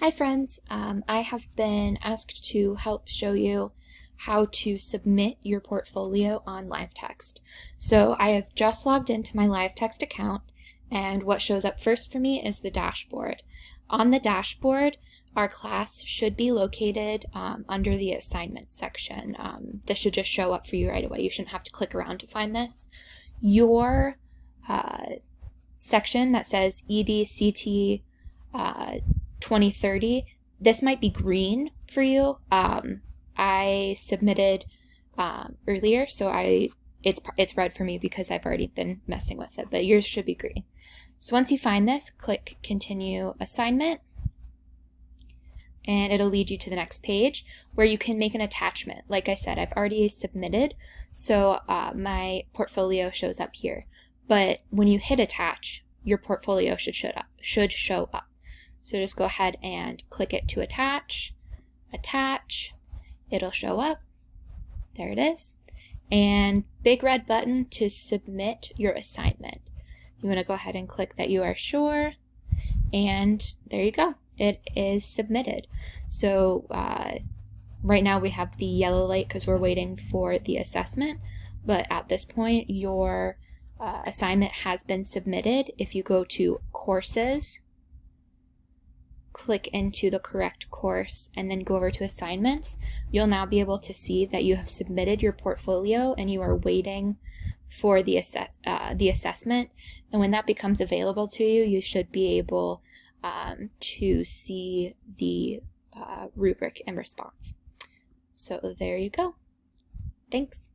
Hi friends, I have been asked to help show you how to submit your portfolio on LiveText. So I have just logged into my LiveText account, and what shows up first for me is the dashboard. On the dashboard, our class should be located under the assignments section. This should just show up for you right away. You shouldn't have to click around to find this. Your section that says EDCT 2030, this might be green for you. I submitted earlier, so it's red for me because I've already been messing with it, but yours should be green. So once you find this, click Continue Assignment, and it'll lead you to the next page where you can make an attachment. Like I said, I've already submitted, so my portfolio shows up here. But when you hit attach, your portfolio should show up. So just go ahead and click it to attach, it'll show up, there it is, and big red button to submit your assignment. You want to go ahead and click that you are sure, and there you go, it is submitted. So right now we have the yellow light because we're waiting for the assessment, but at this point your assignment has been submitted. If you go to Courses, click into the correct course, and then go over to assignments, you'll now be able to see that you have submitted your portfolio and you are waiting for the assessment. And when that becomes available to you, you should be able to see the rubric and response. So there you go. Thanks.